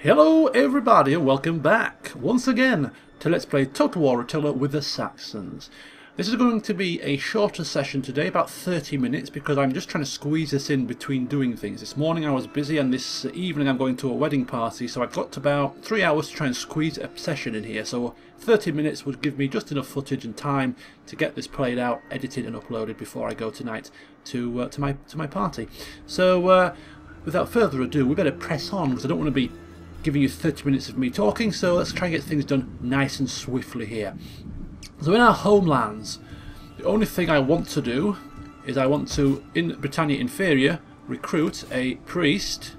Hello everybody and welcome back once again to Let's Play Total War Attila with the Saxons. This is going to be a shorter session today, about 30 minutes, because I'm just trying to squeeze this in between doing things. This morning I was busy and this evening I'm going to a wedding party, so I've got about 3 hours to try and squeeze a session in here. So 30 minutes would give me just enough footage and time to get this played out, edited and uploaded before I go tonight to my party. So without further ado, we better press on, because I don't want to be giving you 30 minutes of me talking, so let's try and get things done nice and swiftly here. So in our homelands, the only thing I want to do is I want to, in Britannia Inferior, recruit a priest,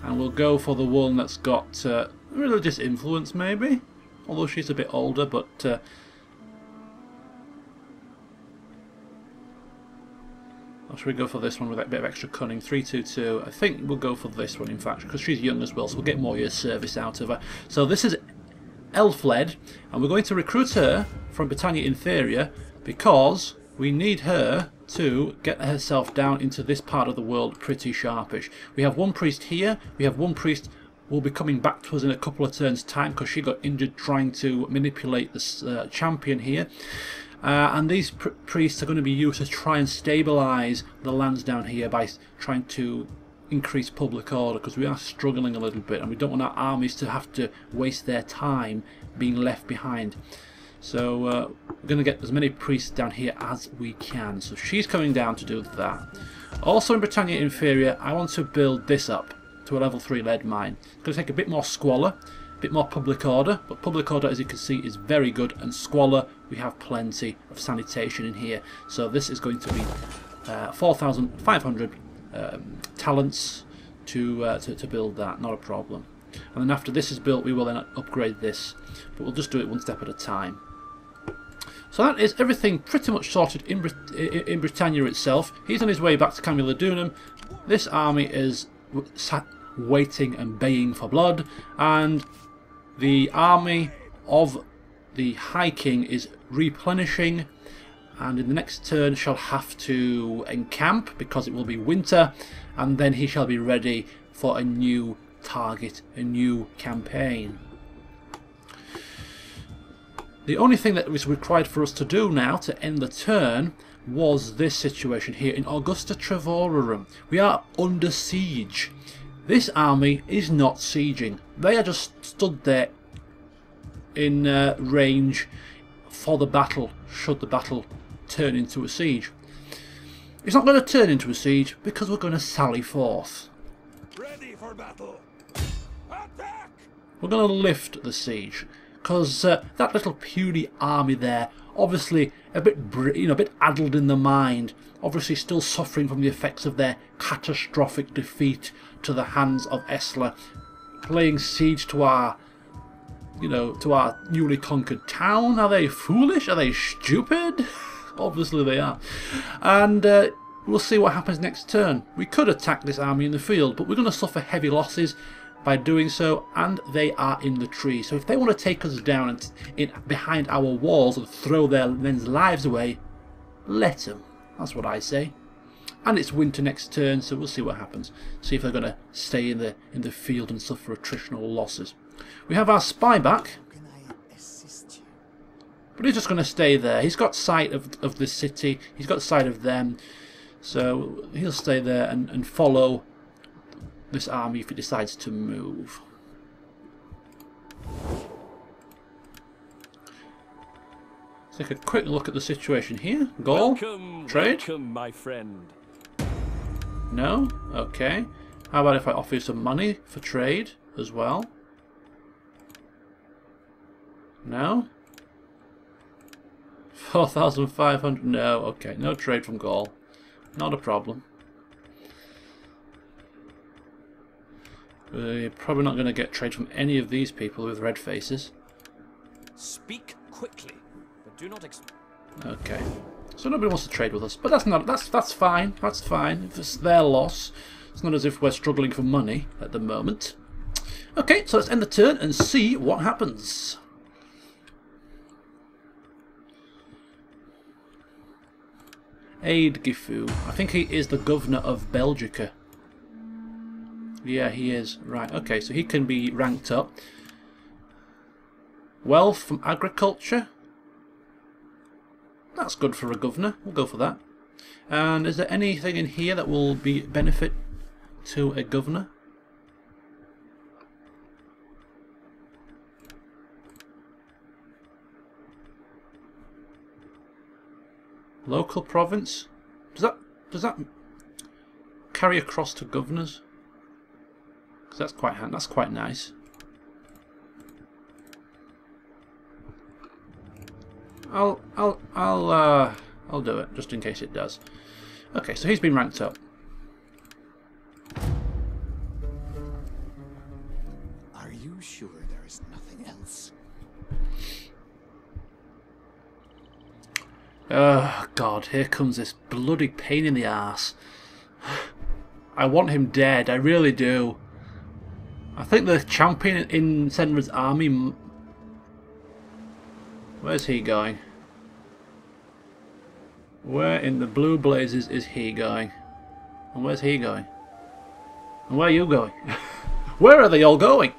and we'll go for the one that's got religious influence maybe, although she's a bit older, but or should we go for this one with that bit of extra cunning? 322. I think we'll go for this one, in fact, because she's young as well, so we'll get more years service out of her. So this is Elfled, and we're going to recruit her from Britannia Inferior because we need her to get herself down into this part of the world pretty sharpish. We have one priest here, we have one priest will be coming back to us in a couple of turns time because she got injured trying to manipulate this champion here. And these priests are going to be used to try and stabilise the lands down here by trying to increase public order, because we are struggling a little bit and we don't want our armies to have to waste their time being left behind. So we're going to get as many priests down here as we can. So she's coming down to do that. Also in Britannia Inferior, I want to build this up to a level 3 lead mine. It's going to take a bit more squalor, a bit more public order, but public order, as you can see, is very good, and squalor, we have plenty of sanitation in here. So this is going to be 4,500 talents to build that, not a problem. And then after this is built, we will then upgrade this, but we'll just do it one step at a time. So that is everything pretty much sorted in Britannia itself. He's on his way back to Camulodunum. This army is sat waiting and baying for blood, and the army of the High King is replenishing, and in the next turn shall have to encamp because it will be winter, and then he shall be ready for a new target, a new campaign. The only thing that was required for us to do now to end the turn was this situation here in Augusta Trevorum. We are under siege. This army is not sieging. They are just stood there in range for the battle, should the battle turn into a siege. It's not going to turn into a siege because we're going to sally forth. Ready for battle. Attack! We're going to lift the siege because that little puny army there, obviously a bit a bit addled in the mind, obviously still suffering from the effects of their catastrophic defeat to the hands of Attila, laying siege to our, to our newly conquered town. Are they foolish? Are they stupid? Obviously they are. And we'll see what happens next turn. We could attack this army in the field, but we're going to suffer heavy losses by doing so, and they are in the tree. So if they want to take us down and behind our walls and throw their men's lives away, let them. That's what I say. And it's winter next turn, so we'll see what happens. See if they're going to stay in the field and suffer attritional losses. We have our spy back, but he's just going to stay there. He's got sight of the city. He's got sight of them, so he'll stay there and follow this army if it decides to move. Let's take a quick look at the situation here. Gaul, trade. Welcome, my friend. No? Okay. How about if I offer you some money for trade as well? No? 4,500? No. Okay, no trade from Gaul. Not a problem. We're probably not going to get trade from any of these people with red faces. Speak quickly, but do not okay. So nobody wants to trade with us, but that's fine. That's fine. If it's their loss, it's not as if we're struggling for money at the moment. Okay, so let's end the turn and see what happens. Aid Gifu. I think he is the governor of Belgica. Yeah, he is. Right, okay, so he can be ranked up. Wealth from agriculture. That's good for a governor. We'll go for that. And is there anything in here that will be benefit to a governor? Local province? Does that carry across to governors? Because that's quite nice. I'll do it just in case it does. Okay, so he's been ranked up. Are you sure there is nothing else? Oh God, here comes this bloody pain in the arse. I want him dead, I really do. I think the champion in Senra's army... Where's he going? Where in the blue blazes is he going? And where's he going? And where are you going? Where are they all going?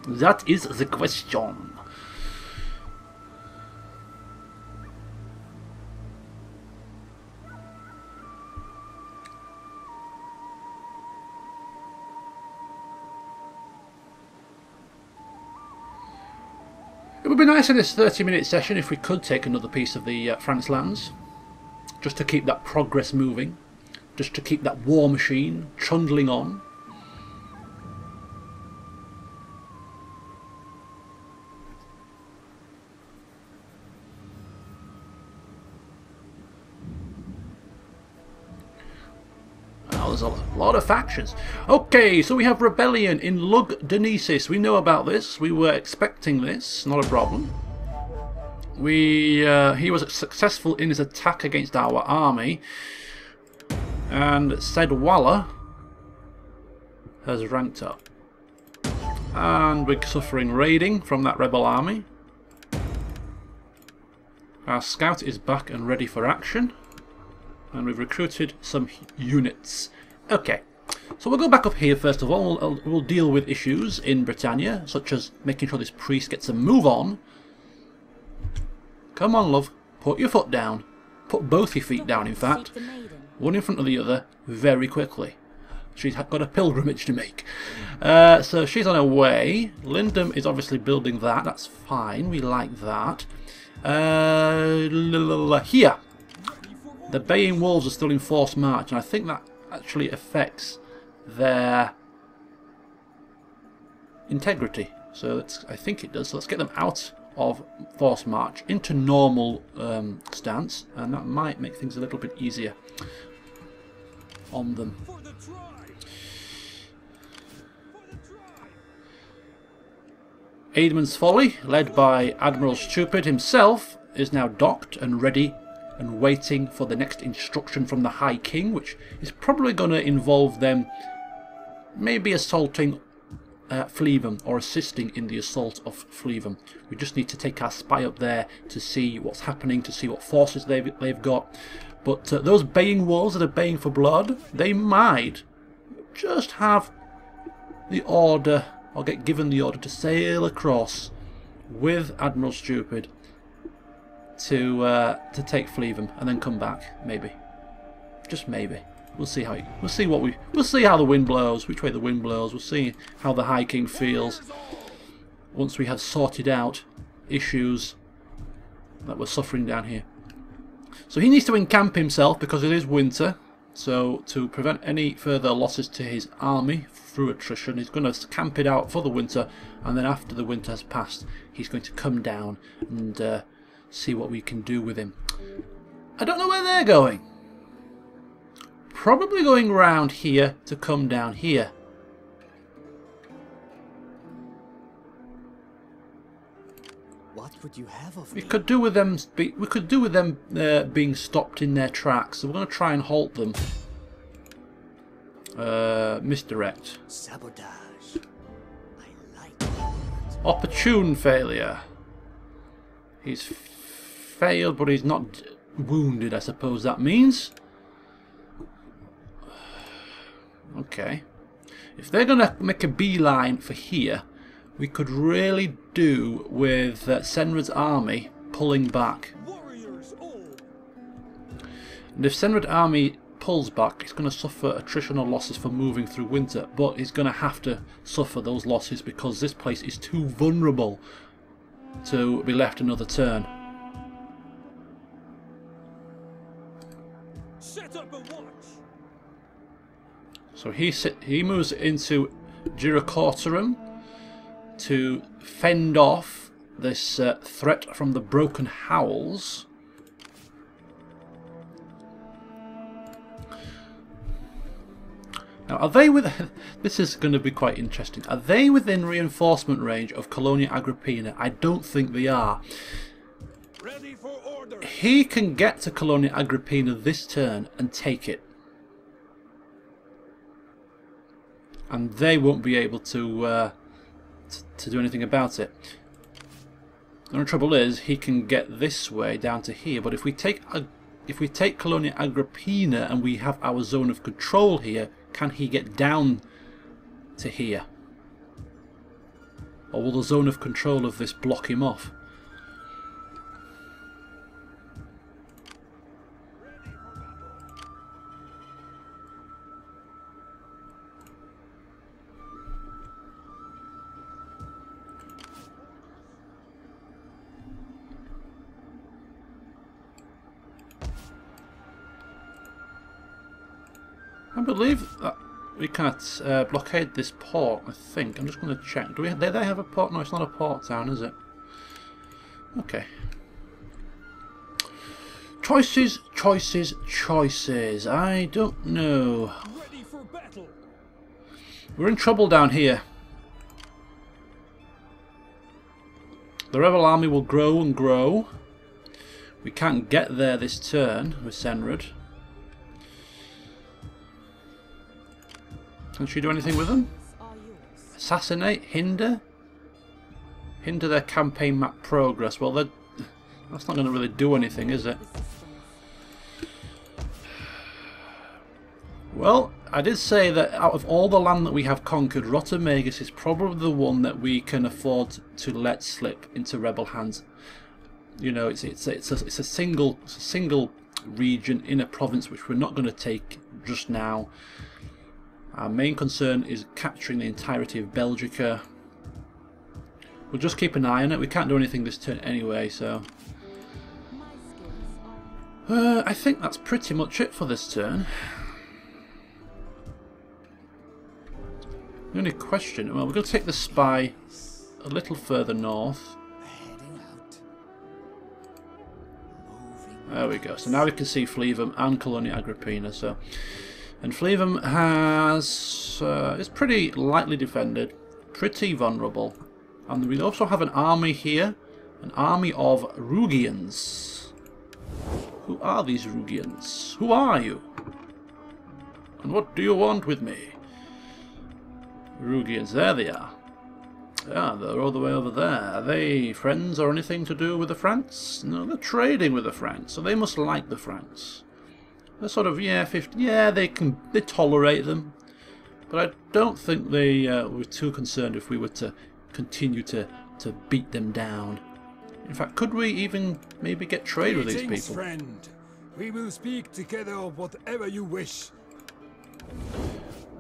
That is the question. It would be nice in this 30-minute session if we could take another piece of the France lands, just to keep that progress moving, just to keep that war machine trundling on. There's a lot of factions. Okay, so we have rebellion in Lugdunensis. We know about this. We were expecting this. Not a problem. He was successful in his attack against our army, and said Walla has ranked up. And we're suffering raiding from that rebel army. Our scout is back and ready for action. And we've recruited some units. Okay, so we'll go back up here first of all. We'll deal with issues in Britannia, such as making sure this priest gets a move on. Come on, love. Put your foot down. Put both your feet down, in fact. One in front of the other, very quickly. She's got a pilgrimage to make. So she's on her way. Lindum is obviously building that. That's fine. We like that. Here. The Baying Wolves are still in forced march, and I think that actually affects their integrity. So I think it does. So let's get them out of forced march into normal stance, and that might make things a little bit easier on them. Aidman's Folly, led by Admiral Stupid himself, is now docked and ready and waiting for the next instruction from the High King, which is probably going to involve them maybe assaulting Flevum, or assisting in the assault of Flevum. We just need to take our spy up there to see what's happening, to see what forces they've got. But those baying wolves that are baying for blood, they might just have the order, or get given the order, to sail across with Admiral Stupid to take Flevum and then come back. Maybe, just maybe. We'll see how we'll see how the wind blows, which way the wind blows. We'll see how the High King feels once we have sorted out issues that we're suffering down here. So he needs to encamp himself because it is winter. So to prevent any further losses to his army through attrition, he's going to camp it out for the winter, and then after the winter has passed, he's going to come down and see what we can do with him. I don't know where they're going. Probably going round here to come down here. What would you have of We me? could do with them. We could do with them being stopped in their tracks. So we're going to try and halt them. Misdirect. Sabotage. I like Opportune failure. He's failed, but he's not wounded, I suppose that means. Okay. If they're going to make a beeline for here, we could really do with Senrad's army pulling back. And if Senrad's army pulls back, it's going to suffer attritional losses for moving through winter, but it's going to have to suffer those losses because this place is too vulnerable to be left another turn. Set up a watch. So he moves into Giracortorum to fend off this threat from the Broken Howls. Now, are they with? This is going to be quite interesting. Are they within reinforcement range of Colonia Agrippina? I don't think they are. Ready for order. He can get to Colonia Agrippina this turn and take it, and they won't be able to do anything about it. The only trouble is he can get this way down to here. But if we take Colonia Agrippina and we have our zone of control here, can he get down to here? Or will the zone of control of this block him off? I believe that we can't blockade this port, I think. I'm just going to check. Do they have a port? No, it's not a port town, is it? Okay. Choices, choices, choices. I don't know. Ready for battle. We're in trouble down here. The rebel army will grow and grow. We can't get there this turn with Senrad. Can she do anything with them? Assassinate? Hinder? Hinder their campaign map progress. Well, that's not going to really do anything, is it? Well, I did say that out of all the land that we have conquered, Rotomagus is probably the one that we can afford to let slip into rebel hands. You know, it's a single region in a province which we're not going to take just now. Our main concern is capturing the entirety of Belgica. We'll just keep an eye on it. We can't do anything this turn anyway, so... I think that's pretty much it for this turn. The only question... Well, we're going to take the spy a little further north. There we go. So now we can see Flevum and Colonia Agrippina, so... And Flevum is pretty lightly defended, pretty vulnerable. And we also have an army here, an army of Rugians. Who are these Rugians? Who are you? And what do you want with me? Rugians, there they are. Yeah, they're all the way over there. Are they friends or anything to do with the Franks? No, they're trading with the Franks, so they must like the Franks. They're sort of, yeah, 50, yeah, they tolerate them, but I don't think they were too concerned if we were to continue to beat them down. In fact, could we even maybe get trade with these people? Friend. We will speak together of whatever you wish.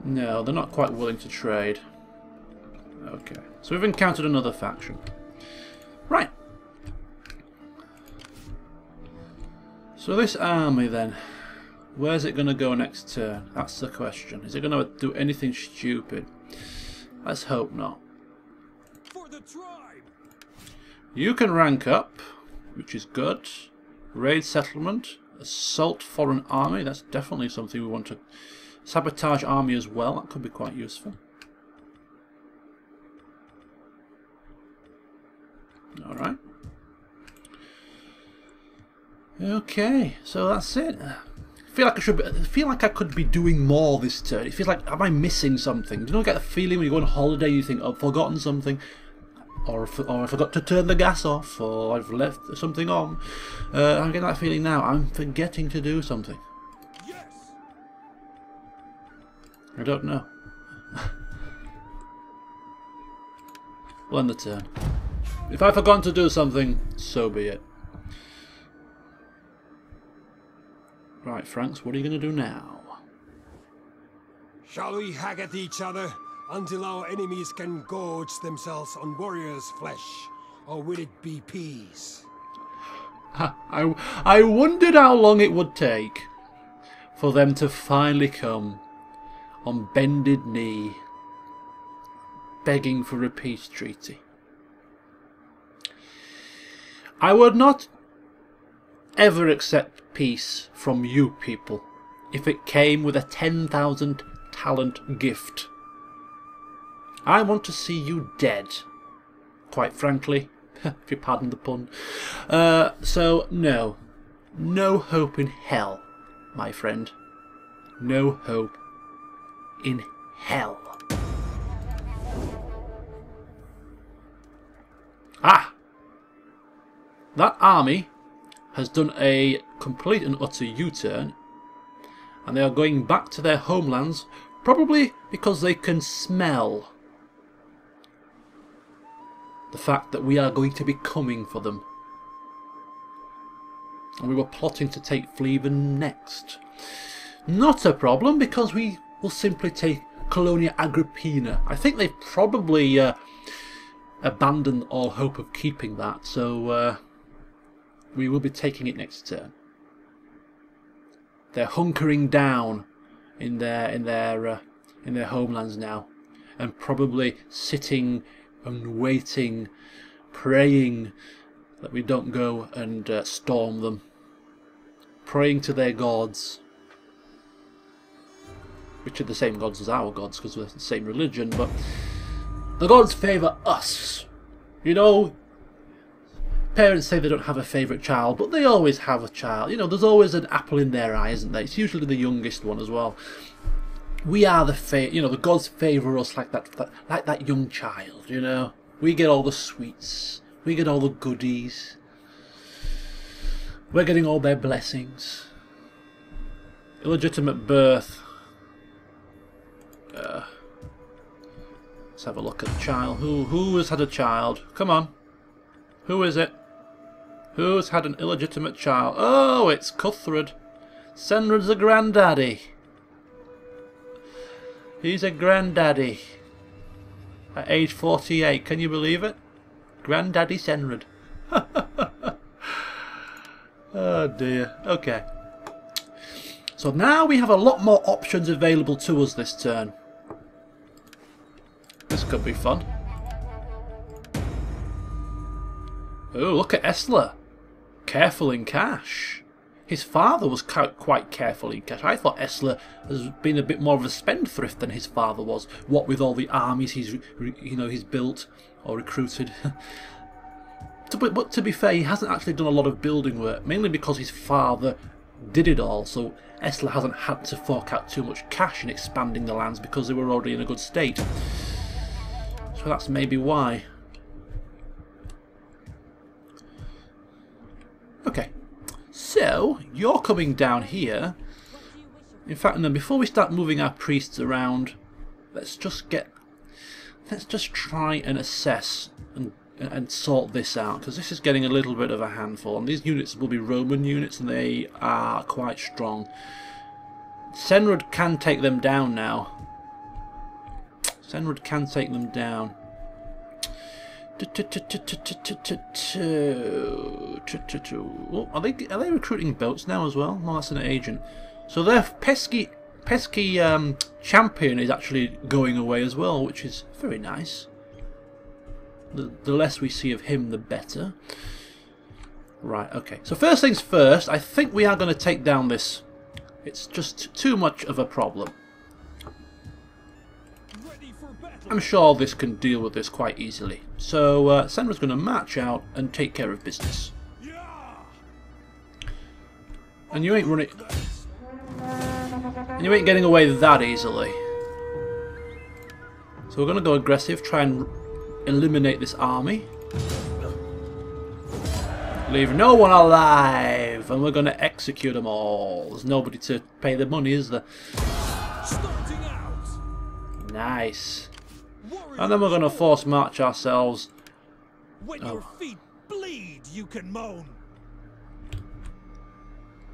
No, they're not quite willing to trade. Okay, so we've encountered another faction. Right. So this army then. Where's it going to go next turn? That's the question. Is it going to do anything stupid? Let's hope not. For the tribe. You can rank up, which is good. Raid settlement. Assault foreign army. That's definitely something we want to... Sabotage army as well. That could be quite useful. Alright. Okay, so that's it. I feel like I could be doing more this turn. It feels like, am I missing something? Do you not get the feeling when you go on holiday you think, I've forgotten something? or I forgot to turn the gas off, or I've left something on. I'm getting that feeling now. I'm forgetting to do something. Yes. I don't know. We'll end the turn. If I've forgotten to do something, so be it. Right, Franks, what are you going to do now? Shall we hack at each other until our enemies can gorge themselves on warriors' flesh? Or will it be peace? I wondered how long it would take for them to finally come on bended knee, begging for a peace treaty. I would not ever accept peace from you people if it came with a 10,000 talent gift. I want to see you dead, quite frankly, if you pardon the pun. So no. No hope in hell, my friend. No hope in hell. Ah! That army has done a complete and utter U-turn, and they are going back to their homelands, probably because they can smell the fact that we are going to be coming for them. And we were plotting to take Fleven next. Not a problem, because we will simply take Colonia Agrippina. I think they've probably abandoned all hope of keeping that, so we will be taking it next turn. They're hunkering down in their homelands now, and probably sitting and waiting, praying that we don't go and storm them, praying to their gods, which are the same gods as our gods because we're the same religion, but the gods favour us. You know, parents say they don't have a favourite child, but they always have a child. You know, there's always an apple in their eye, isn't there? It's usually the youngest one as well. We are the gods favour us like that young child, you know. We get all the sweets. We get all the goodies. We're getting all their blessings. Illegitimate birth. Let's have a look at the child. Who has had a child? Come on. Who is it? Who's had an illegitimate child? Oh, it's Cuthrud. Senrad's a granddaddy. He's a granddaddy. At age 48, can you believe it? Granddaddy Senrad. Oh dear. Okay. So now we have a lot more options available to us this turn. This could be fun. Oh, look at Attila. Careful in cash. His father was quite careful in cash. I thought Attila has been a bit more of a spendthrift than his father was. What with all the armies he's built or recruited. But to be fair, he hasn't actually done a lot of building work, mainly because his father did it all. So Attila hasn't had to fork out too much cash in expanding the lands because they were already in a good state. So that's maybe why. Okay. So, you're coming down here. In fact, no, before we start moving our priests around, let's just try and assess and sort this out, because this is getting a little bit of a handful. And these units will be Roman units, and they are quite strong. Senrad can take them down now. Senrad can take them down. Oh, are they recruiting boats now as well? No, that's an agent. So their pesky champion is actually going away as well, which is very nice. The less we see of him, the better. Right, okay. So first things first, I think we are going to take down this. It's just too much of a problem. I'm sure this can deal with this quite easily. So Senra's going to march out and take care of business. And you ain't running. And you ain't getting away that easily. So we're going to go aggressive, try and eliminate this army. Leave no one alive, and we're going to execute them all. There's nobody to pay the money, is there? Starting out. Nice. And then we're going to force march ourselves. When your feet bleed, you can moan.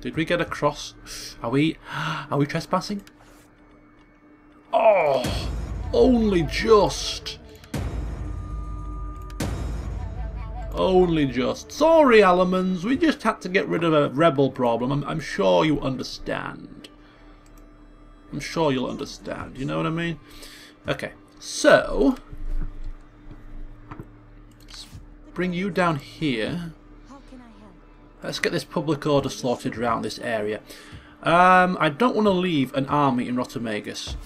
Did we get across? Are we trespassing? Oh, only just. Only just. Sorry, Alamans, we just had to get rid of a rebel problem. I'm sure you understand. I'm sure you'll understand, you know what I mean? Okay, so let's bring you down here. Let's get this public order sorted around this area. I don't want to leave an army in Rotomagus.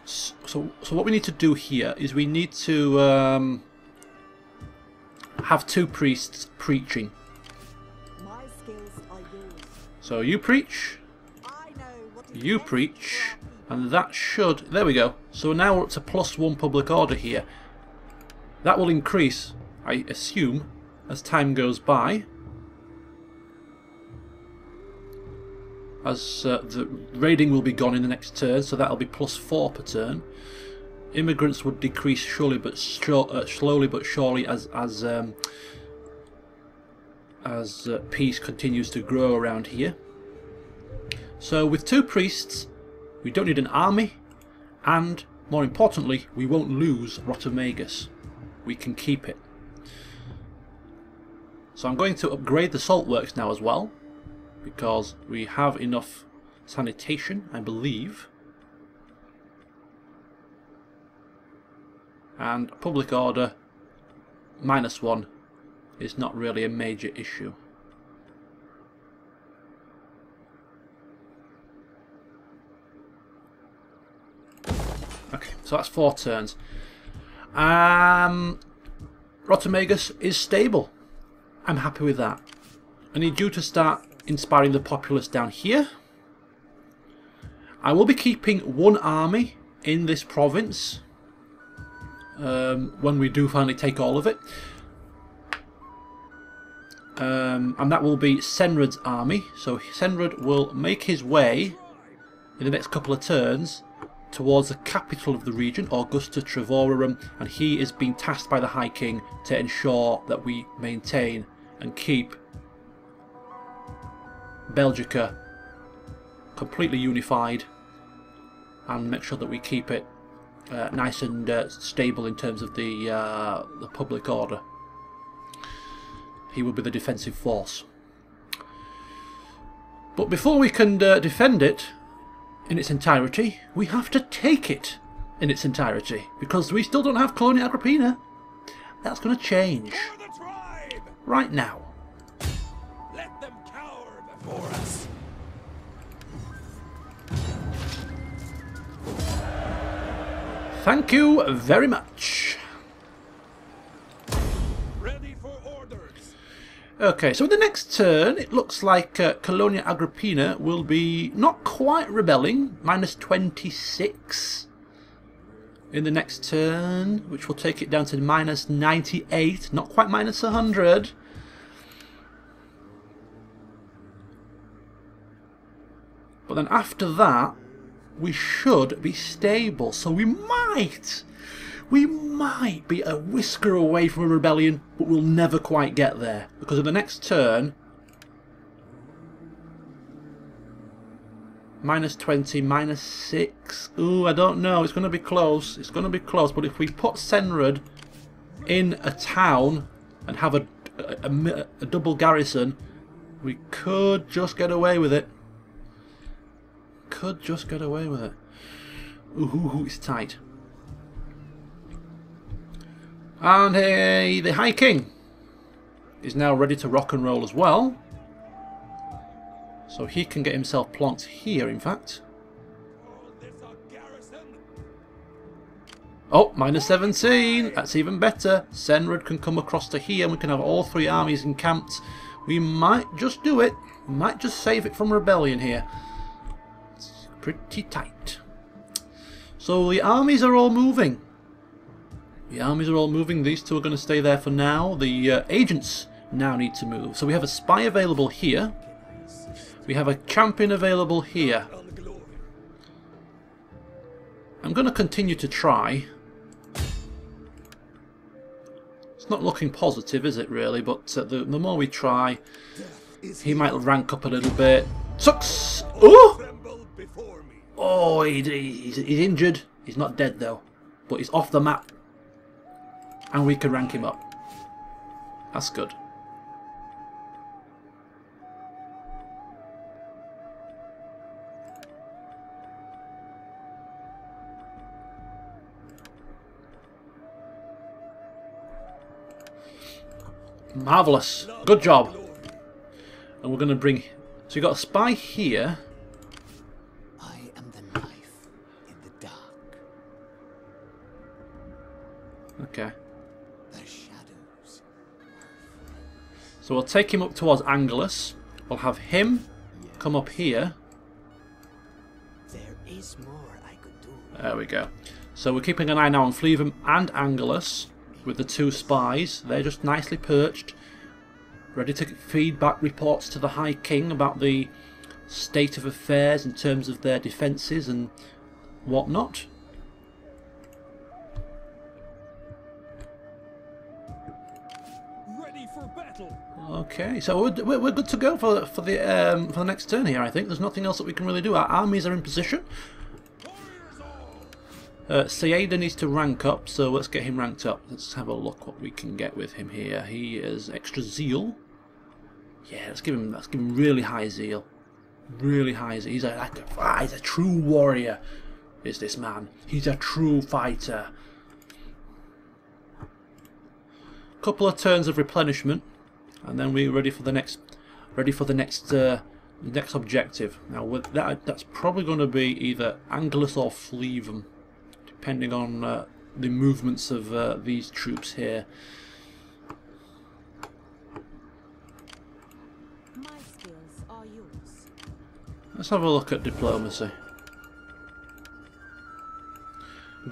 So what we need to do here is we need to have 2 priests preaching. My skills are yours. So you preach, I know what you preach, and that should... There we go. So now we're up to +1 public order here. That will increase, I assume, as time goes by. As the raiding will be gone in the next turn, so that'll be +4 per turn. Immigrants would decrease slowly but surely as peace continues to grow around here. So with 2 priests, we don't need an army, and more importantly, we won't lose Rotomagus. We can keep it. So I'm going to upgrade the salt works now as well, because we have enough sanitation, I believe. And public order -1 is not really a major issue. Okay, so that's 4 turns. Rotomagus is stable. I'm happy with that. I need you to start inspiring the populace down here. I will be keeping 1 army in this province when we do finally take all of it. And that will be Senrad's army. So Senrad will make his way in the next couple of turns towards the capital of the region, Augusta Trevorum, and he is being tasked by the High King to ensure that we maintain and keep Belgica completely unified, and make sure that we keep it nice and stable in terms of the public order. He will be the defensive force. But before we can defend it in its entirety, we have to take it in its entirety, because we still don't have Colonia Agrippina. That's going to change For the tribe! right now. Let them cower before us. Thank you very much. Ready for orders. Okay, so in the next turn, it looks like Colonia Agrippina will be not quite rebelling, -26 in the next turn, which will take it down to -98, not quite -100. But then after that, we should be stable, so we might be a whisker away from a rebellion, but we'll never quite get there, because in the next turn, -20, -6, ooh, I don't know, it's going to be close, but if we put Senrad in a town and have a double garrison, we could just get away with it. Ooh, it's tight. And hey, the High King is now ready to rock and roll as well. So he can get himself plonked here, in fact. Oh, -17. That's even better. Senrad can come across to here and we can have all 3 armies encamped. We might just do it. Might just save it from rebellion here. It's pretty tight. So the armies are all moving. The armies are all moving. These two are going to stay there for now. The agents now need to move. So we have a spy available here. We have a champion available here. I'm going to continue to try. It's not looking positive, is it really? But the more we try, he might rank up a little bit. Sucks! Oh! Oh, he's injured. He's not dead though. But he's off the map. And we can rank him up. That's good. Marvellous. Good job. And we're going to bring... So you got a spy here. I am the knife in the dark. Okay. The shadows. So we'll take him up towards Angelus. We'll have him come up here. There is more I could do. There we go. So we're keeping an eye now on Fleavum and Angelus with the two spies. They're just nicely perched, ready to feed back reports to the High King about the state of affairs in terms of their defences and whatnot. Ready for battle. Okay, so we're good to go for the next turn here. I think there's nothing else that we can really do. Our armies are in position. Sayeda needs to rank up, so let's get him ranked up. Let's have a look what we can get with him here. He is extra zeal. Yeah, let's give him really high zeal. Really high zeal. He's a true warrior, is this man. He's a true fighter. Couple of turns of replenishment, and then we're ready for the next objective. Now with that's probably going to be either Angelus or Fleavum, depending on the movements of these troops here. My skills are yours. Let's have a look at diplomacy.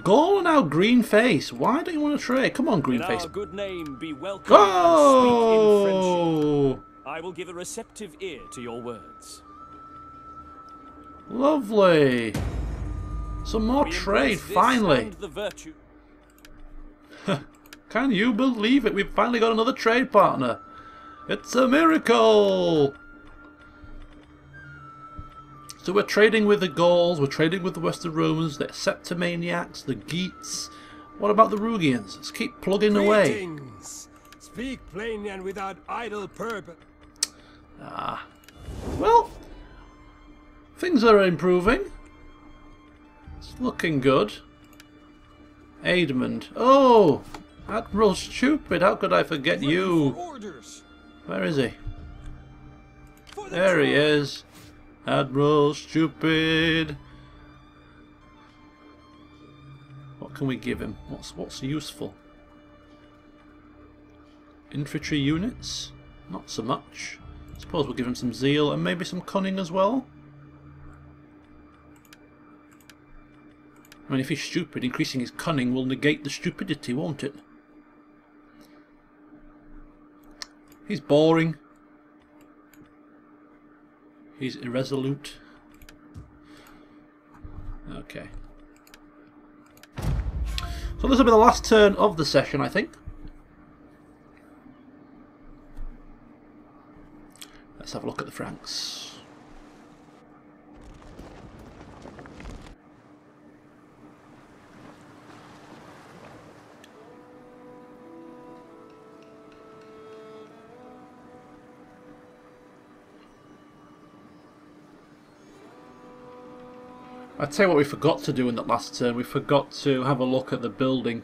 Gaul now green face. Why don't you want to trade? Come on, green face. Our good name be welcome. Go! And speak in friendship. I will give a receptive ear to your words. Lovely. Some more We trade, embrace this finally. and the virtue. Can you believe it? We've finally got another trade partner. It's a miracle. So we're trading with the Gauls, we're trading with the Western Romans, the Septimaniacs, the Geats. What about the Rugians? Let's keep plugging away. Greetings. Speak plainly and without idle purpose. Well, things are improving. It's looking good. Aedmund. Oh, Admiral Stupid, how could I forget you? Orders. Where is he? For the There he throne. is. Admiral Stupid. What can we give him? What's useful? Infantry units? Not so much. Suppose we'll give him some zeal and maybe some cunning as well. I mean, if he's stupid, increasing his cunning will negate the stupidity, won't it? He's boring. He's irresolute. Okay. So this will be the last turn of the session, I think. Let's have a look at the Franks. I'd tell you what we forgot to do in that last turn. We forgot to have a look at the building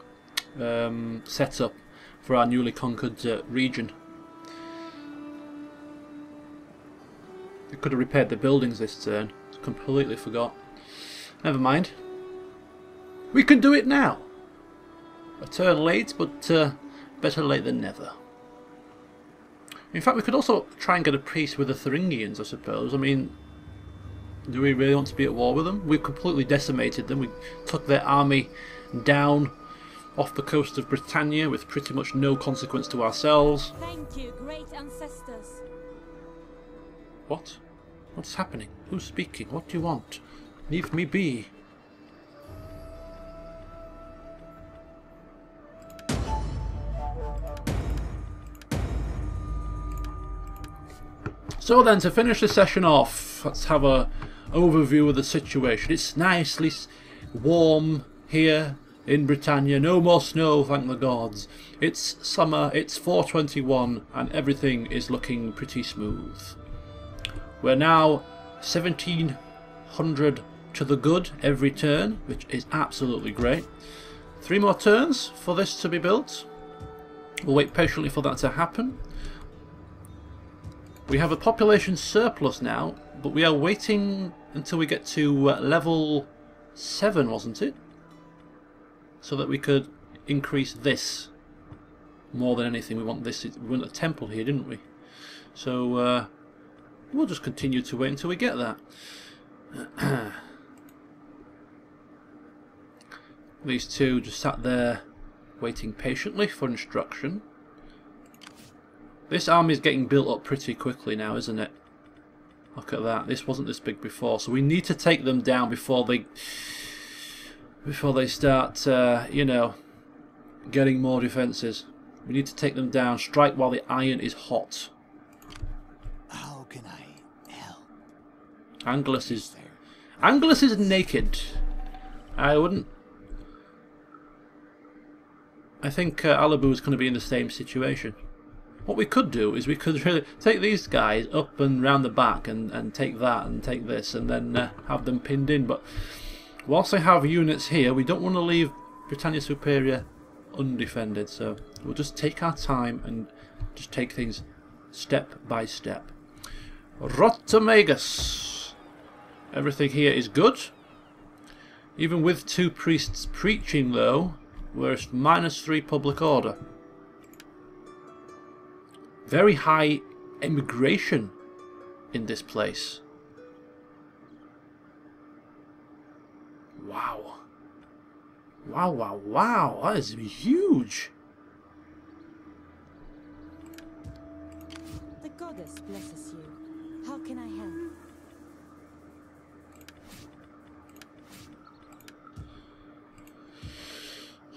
setup for our newly conquered region. We could have repaired the buildings this turn. Completely forgot. Never mind. We can do it now. A turn late, but better late than never. In fact, we could also try and get a peace with the Thuringians, I suppose. I mean, do we really want to be at war with them? We've completely decimated them. We took their army down off the coast of Britannia with pretty much no consequence to ourselves. Thank you, great ancestors. What? What's happening? Who's speaking? What do you want? Leave me be. So then, to finish the session off, let's have a overview of the situation. It's nicely warm here in Britannia. No more snow, thank the gods. It's summer, it's 421, and everything is looking pretty smooth. We're now 1700 to the good every turn, which is absolutely great. 3 more turns for this to be built. We'll wait patiently for that to happen. We have a population surplus now, but we are waiting until we get to level 7, wasn't it? So that we could increase this more than anything. We want this. We want a temple here, didn't we? So we'll just continue to wait until we get that. These two just sat there waiting patiently for instruction. This army is getting built up pretty quickly now, isn't it? Look at that. This wasn't this big before, so we need to take them down before they start, you know, getting more defences. We need to take them down. Strike while the iron is hot. How can I help? Angelus is naked. I wouldn't. I think Alibu is going to be in the same situation. What we could do is we could really take these guys up and round the back and take that and take this and then have them pinned in. But whilst I have units here, we don't want to leave Britannia Superior undefended. So we'll just take our time and just take things step by step. Rotomagus. Everything here is good. Even with 2 priests preaching though, we're at -3 public order. Very high immigration in this place. Wow. Wow, wow, wow. That is huge. The goddess blesses you. How can I help?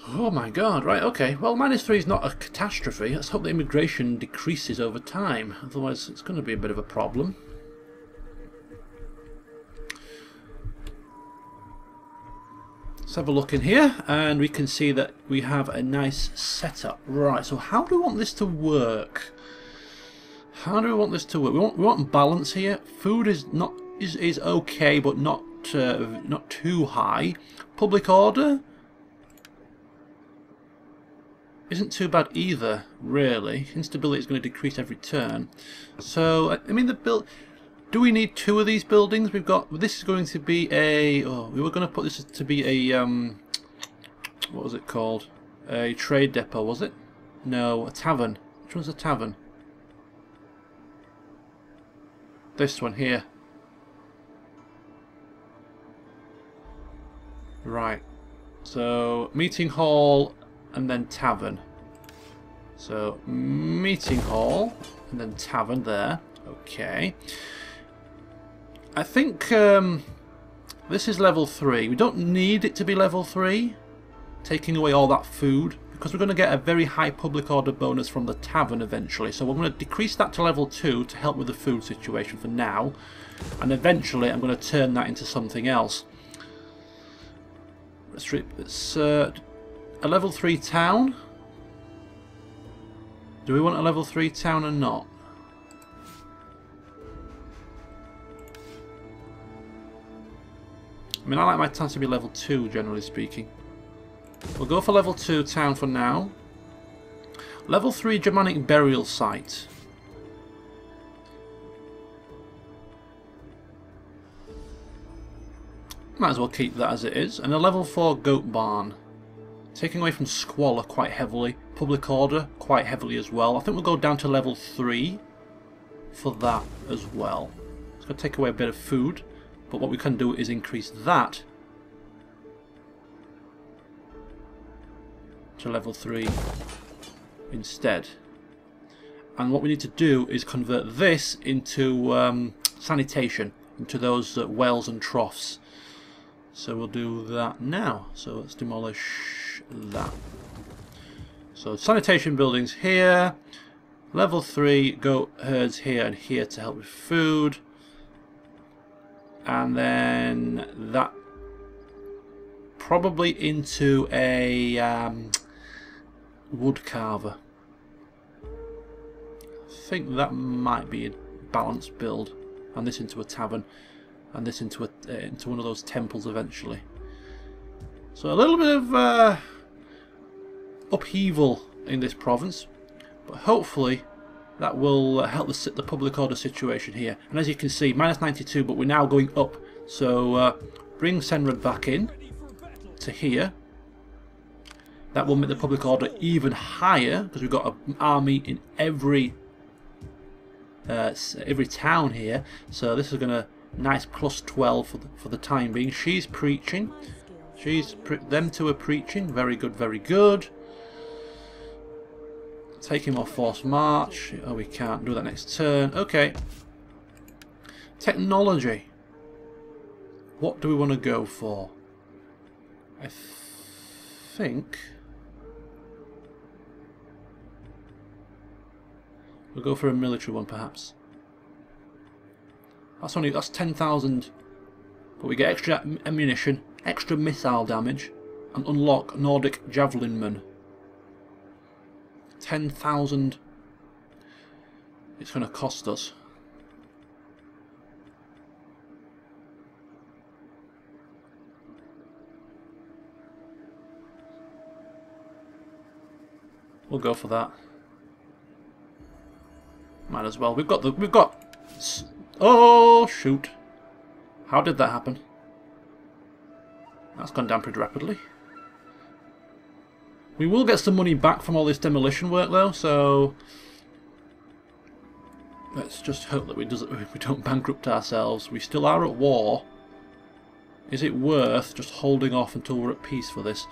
Oh my god, right, okay. Well, -3 is not a catastrophe. Let's hope the immigration decreases over time. Otherwise, it's going to be a bit of a problem. Let's have a look in here, and we can see that we have a nice setup. Right, so how do we want this to work? How do we want this to work? We want balance here. Food is okay, but not too high. Public order isn't too bad either, really. Instability is going to decrease every turn. So, I mean, do we need 2 of these buildings? We've got. This is going to be a. Oh, we were going to put this to be a. What was it called? A trade depot, was it? No, a tavern. Which one's a tavern? This one here. Right. So, meeting hall. And then tavern. So meeting hall and then tavern there. Okay. I think this is level 3. We don't need it to be level 3. Taking away all that food because we're going to get a very high public order bonus from the tavern eventually. So we're going to decrease that to level 2 to help with the food situation for now. And eventually I'm going to turn that into something else. Let's a level 3 town? Do we want a level 3 town or not? I mean, I like my towns to be level 2, generally speaking. We'll go for level 2 town for now. Level 3 Germanic burial site. Might as well keep that as it is. And a level 4 goat barn. Taking away from squalor quite heavily. Public order quite heavily as well. I think we'll go down to level 3 for that as well. It's going to take away a bit of food. But what we can do is increase that to level 3 instead. And what we need to do is convert this into sanitation, into those wells and troughs. So we'll do that now. So let's demolish that. So sanitation buildings here, level 3 goat herds here and here to help with food, and then that probably into a wood carver. I think that might be a balanced build, and this into a tavern, and this into one of those temples eventually. So a little bit of upheaval in this province, but hopefully that will help the public order situation here. And as you can see, -92, but we're now going up. So bring Senrad back in to here. That will make the public order even higher, because we've got an army in every town here. So this is going to nice +12 for the time being. She's preaching. Them two are preaching. Very good, very good. Take him off force march. Oh, we can't do that next turn. Okay. Technology. What do we want to go for? I think we'll go for a military one, perhaps. That's 10,000, but we get extra ammunition, extra missile damage, and unlock Nordic Javelinman. 10,000 it's going to cost us. We'll go for that. Might as well. We've got. Oh shoot! How did that happen? That's gone down pretty rapidly. We will get some money back from all this demolition work though, so let's just hope that we don't bankrupt ourselves. We still are at war. Is it worth just holding off until we're at peace for this?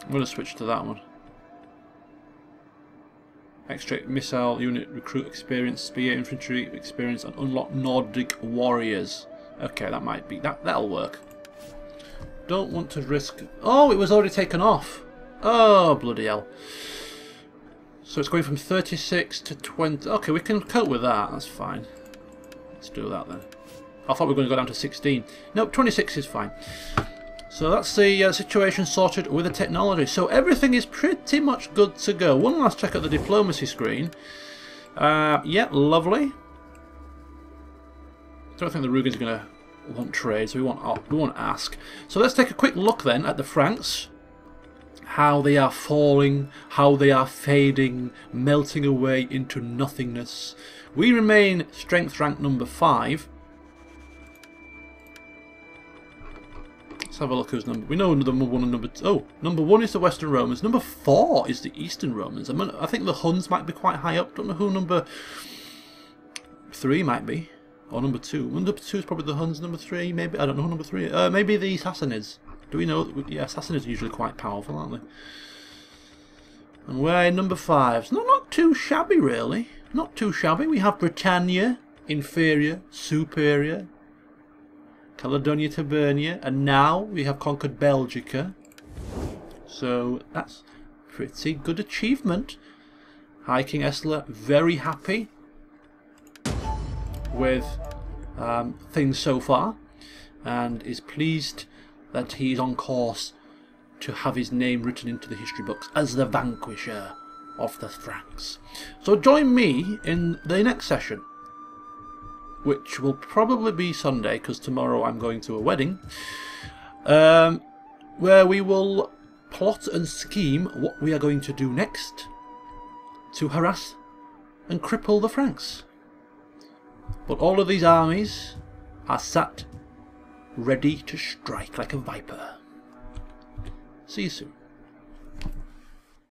I'm going to switch to that one. Extra missile unit recruit experience, spear infantry experience, and unlock Nordic warriors. Okay, that might be that'll work. Don't want to risk. Oh, it was already taken off. Oh, bloody hell. So it's going from 36 to 20. Okay, we can cope with that. That's fine. Let's do that then. I thought we were going to go down to 16. Nope, 26 is fine. So that's the situation sorted with the technology. So everything is pretty much good to go. One last check at the diplomacy screen. Yeah, lovely. Don't think the Rugans are going to want trade, so we won't ask. So let's take a quick look then at the Franks. How they are falling, how they are fading, melting away into nothingness. We remain strength rank number 5. Let's have a look who's number. We know number 1 and number 2. Oh, number 1 is the Western Romans. Number 4 is the Eastern Romans. I think the Huns might be quite high up. Don't know who number 3 might be. Or number 2. Number 2 is probably the Huns. Number 3, maybe. I don't know who number 3 is. Maybe the Sassanids. Do we know? Yeah, Sassanids are usually quite powerful, aren't they? And we're number 5. It's not too shabby, really. Not too shabby. We have Britannia, inferior, superior. Caledonia, Tabernia. And now we have conquered Belgica. So that's pretty good achievement. High King Attila, very happy with things so far, and is pleased that he's on course to have his name written into the history books as the vanquisher of the Franks. So join me in the next session, which will probably be Sunday, because tomorrow I'm going to a wedding, where we will plot and scheme what we are going to do next to harass and cripple the Franks. But all of these armies are sat ready to strike like a viper. See you soon.